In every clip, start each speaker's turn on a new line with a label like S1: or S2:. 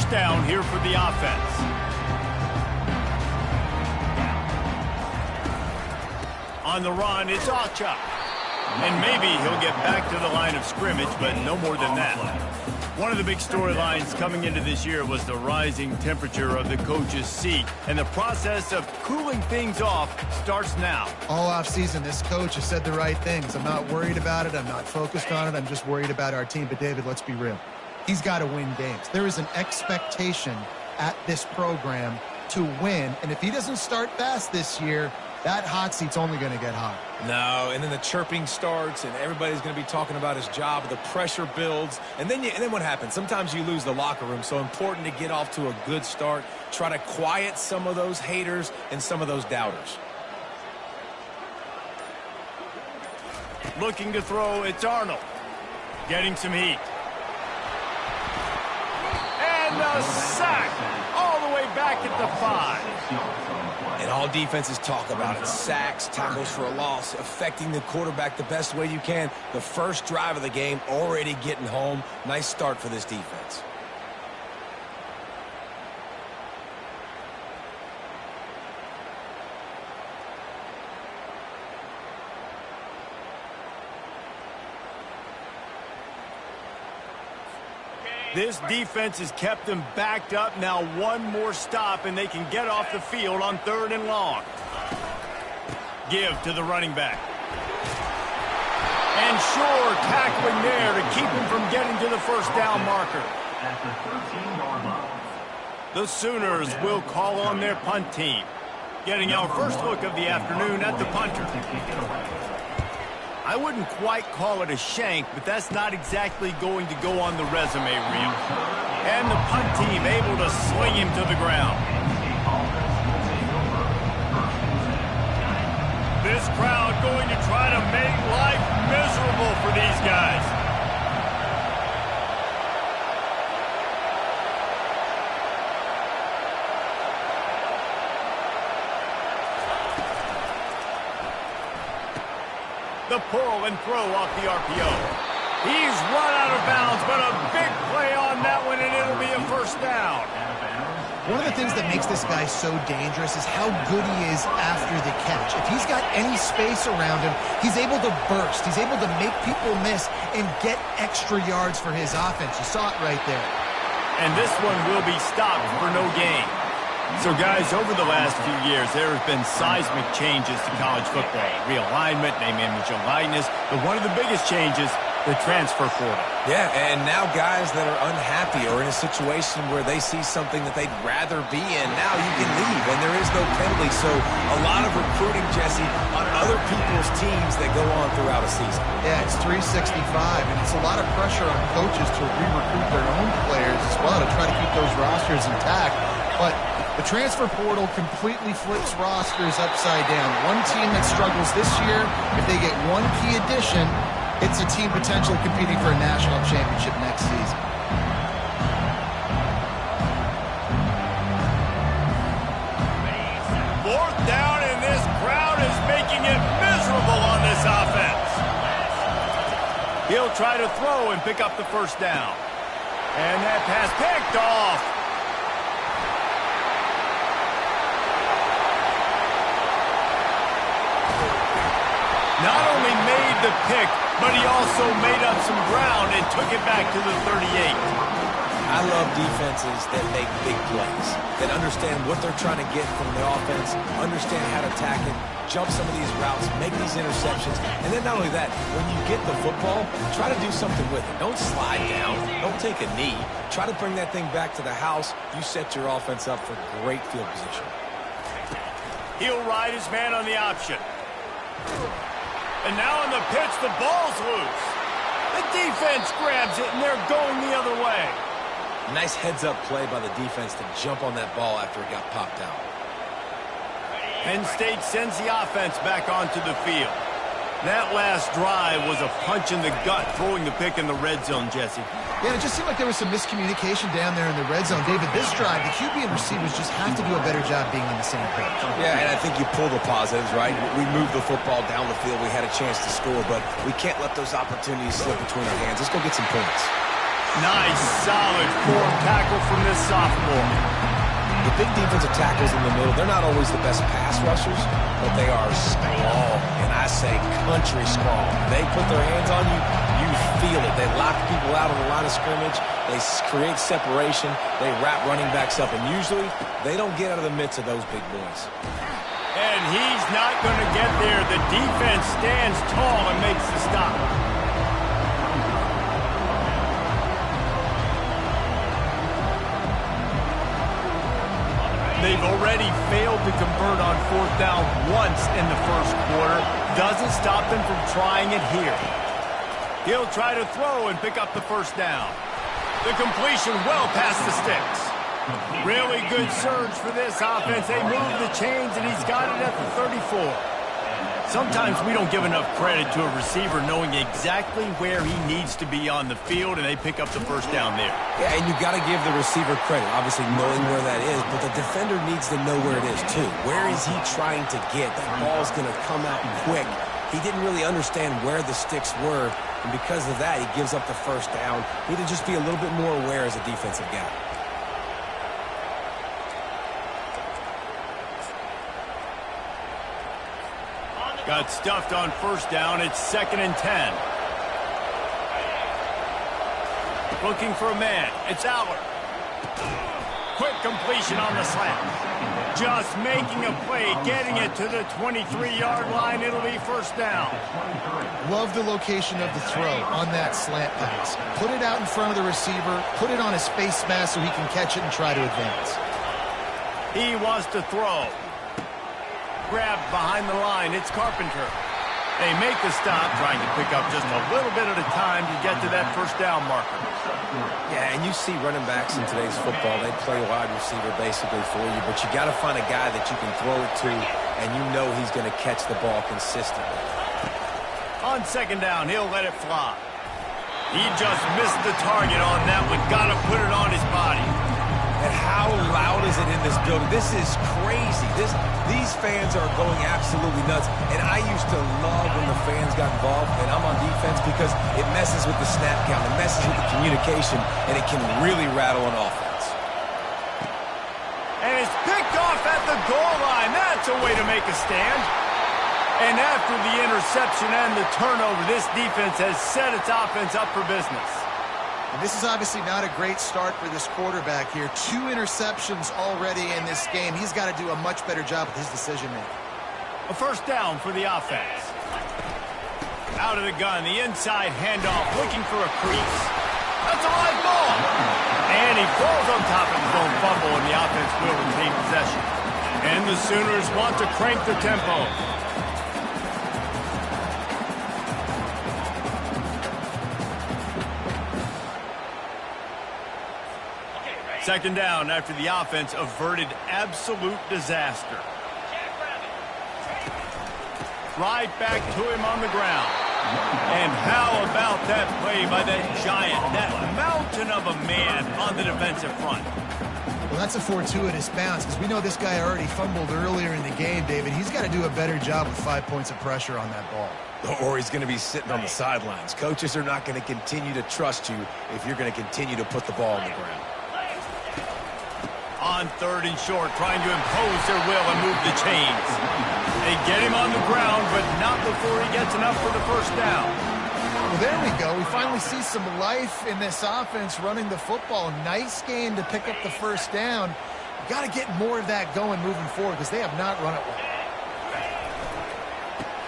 S1: first down here for the offense. On the run, it's Ocha. And maybe he'll get back to the line of scrimmage, but no more than that. One of the big storylines coming into this year was the rising temperature of the coach's seat. And the process of cooling things off starts now.
S2: All offseason, this coach has said the right things. I'm not worried about it. I'm not focused on it. I'm just worried about our team. But, David, let's be real. He's got to win games. There is an expectation at this program to win. And if he doesn't start fast this year, that hot seat's only going to get hot.
S3: No, and then the chirping starts, and everybody's going to be talking about his job. The pressure builds, and then what happens? Sometimes you lose the locker room. So important to get off to a good start. Try to quiet some of those haters and some of those doubters.
S1: Looking to throw, it's Arnold. Getting some heat. And a sack all the way back at the 5.
S3: And all defenses talk about it. Sacks, tackles for a loss, affecting the quarterback the best way you can. The first drive of the game, already getting home. Nice start for this defense.
S1: This defense has kept them backed up. Now one more stop, and they can get off the field on 3rd and long. Give to the running back. And sure, tackling there to keep him from getting to the first down marker. The Sooners will call on their punt team. Getting our first look of the afternoon at the punter. I wouldn't quite call it a shank, but that's not exactly going to go on the resume reel. And the punt team able to sling him to the ground. This crowd going to try to make life miserable for these guys. The pull and throw off the RPO. He's run out of bounds, but a big play on that one, and it'll be a first down.
S2: One of the things that makes this guy so dangerous is how good he is after the catch. If he's got any space around him, he's able to burst. He's able to make people miss and get extra yards for his offense. You saw it right there.
S1: And this one will be stopped for no gain. So, guys, over the last few years, there have been seismic changes to college football. Realignment, name, image, and likeness. But one of the biggest changes, the transfer portal.
S3: Yeah, and now guys that are unhappy or in a situation where they see something that they'd rather be in, now you can leave, and there is no penalty. So a lot of recruiting, Jesse, on other people's teams that go on throughout a season.
S2: Yeah, it's 365, and it's a lot of pressure on coaches to re-recruit their own players as well to try to keep those rosters intact. But the transfer portal completely flips rosters upside down. One team that struggles this year, if they get one key addition, it's a team potentially competing for a national championship next season.
S1: Fourth down, and this crowd is making it miserable on this offense. He'll try to throw and pick up the first down. And that pass picked off. Not only made the pick, but he also made up some ground and took it back to the 38.
S3: I love defenses that make big plays, that understand what they're trying to get from the offense, understand how to attack it, jump some of these routes, make these interceptions, and then not only that, when you get the football, try to do something with it. Don't slide down. Don't take a knee. Try to bring that thing back to the house. You set your offense up for great field position.
S1: He'll ride his man on the option. And now on the pitch, the ball's loose. The defense grabs it, and they're going the other way.
S3: Nice heads-up play by the defense to jump on that ball after it got popped out.
S1: Penn State sends the offense back onto the field. That last drive was a punch in the gut, throwing the pick in the red zone, Jesse.
S2: Yeah, it just seemed like there was some miscommunication down there in the red zone. David, this drive, the QB and receivers just have to do a better job being on the same page.
S3: Yeah, and I think you pull the positives, right? We moved the football down the field. We had a chance to score, but we can't let those opportunities slip between our hands. Let's go get some points.
S1: Nice, solid form tackle from this sophomore.
S3: The big defensive tackles in the middle, they're not always the best pass rushers, but they are strong, and I say country strong. They put their hands on you, you feel it. They lock people out on the line of scrimmage. They create separation. They wrap running backs up, and usually they don't get out of the midst of those big boys.
S1: And he's not going to get there. The defense stands tall and makes the stop. They've already failed to convert on 4th down once in the first quarter. Doesn't stop them from trying it here. He'll try to throw and pick up the first down. The completion well past the sticks. Really good surge for this offense. They move the chains, and he's got it at the 34. Sometimes we don't give enough credit to a receiver knowing exactly where he needs to be on the field, and they pick up the first down there.
S3: Yeah, and you got to give the receiver credit, obviously knowing where that is, but the defender needs to know where it is too. Where is he trying to get? That ball's going to come out quick. He didn't really understand where the sticks were, and because of that, he gives up the first down. Need to just be a little bit more aware as a defensive guy.
S1: Got stuffed on first down. It's 2nd and 10. Looking for a man. It's Aller. Quick completion on the slant. Just making a play, getting it to the 23-yard line. It'll be first down.
S2: Love the location of the throw on that slant pass. Put it out in front of the receiver, put it on his face mask so he can catch it and try to advance.
S1: He wants to throw. Grabbed behind the line. It's Carpenter. They make the stop, trying to pick up just a little bit at a time to get to that first down marker.
S3: Yeah, and you see running backs in today's football, they play wide receiver basically for you, but you got to find a guy that you can throw it to, and you know he's going to catch the ball consistently.
S1: On 2nd down, he'll let it fly. He just missed the target on that one. Got to put it on his body.
S3: And how loud is it in this building? This is crazy. These fans are going absolutely nuts. And I used to love when the fans got involved, and I'm on defense because it messes with the snap count. It messes with the communication, and it can really rattle an offense.
S1: And it's picked off at the goal line. That's a way to make a stand. And after the interception and the turnover, this defense has set its offense up for business.
S2: And this is obviously not a great start for this quarterback here. 2 interceptions already in this game. He's got to do a much better job with his decision-making.
S1: A first down for the offense. Out of the gun, the inside handoff, looking for a crease. That's a live ball. And he falls on top of his own fumble, and the offense will retain possession. And the Sooners want to crank the tempo. Second down after the offense averted absolute disaster. Right back to him on the ground. And how about that play by that giant, that mountain of a man on the defensive front?
S2: Well, that's a fortuitous bounce because we know this guy already fumbled earlier in the game, David. He's got to do a better job with 5 points of pressure on that ball.
S3: Or he's going to be sitting on the sidelines. Coaches are not going to continue to trust you if you're going to continue to put the ball on the ground.
S1: On 3rd and short, trying to impose their will and move the chains. They get him on the ground, but not before he gets enough for the first down.
S2: Well, there we go. We finally see some life in this offense running the football. Nice game to pick up the first down. Got to get more of that going moving forward because they have not run it well.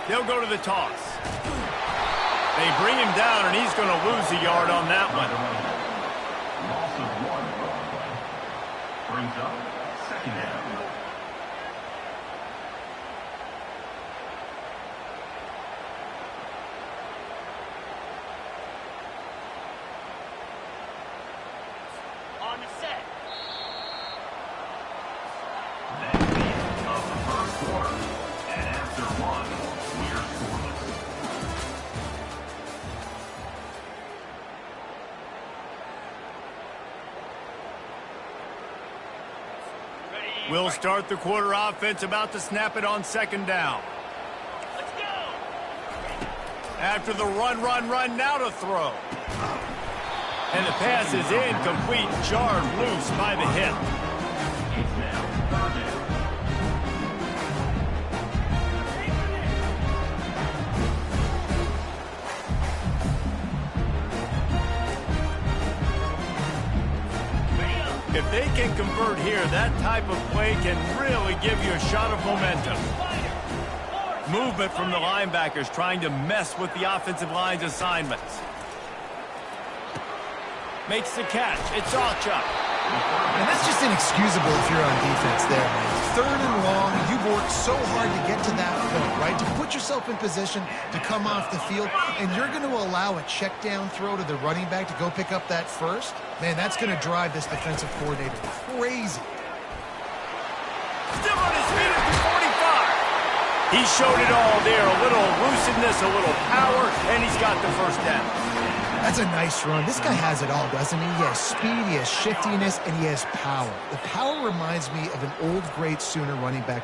S1: They'll go to the toss. They bring him down, and he's going to lose a yard on that one.
S4: Brings up 2nd down.
S1: On the set.
S4: That's the end of the first quarter. And after one, we're scoreless.
S1: We'll start the quarter offense, about to snap it on 2nd down. Let's go. After the run, now to throw. And the pass is incomplete, jarred loose by the hip. If they can convert here, that type of play can really give you a shot of momentum. Movement from the linebackers trying to mess with the offensive line's assignments. Makes the catch. It's all chuck.
S2: And that's just inexcusable if you're on defense there, man. 3rd and long, you've worked so hard to get to that point, right? To put yourself in position to come off the field, and you're going to allow a check down throw to the running back to go pick up that first? Man, that's going to drive this defensive coordinator crazy.
S1: Still on his feet at the 45. He showed it all there. A little elusiveness, a little power, and he's got the first down.
S2: That's a nice run. This guy has it all, doesn't he? He has speed, he has shiftiness, and he has power. The power reminds me of an old, great Sooner running back,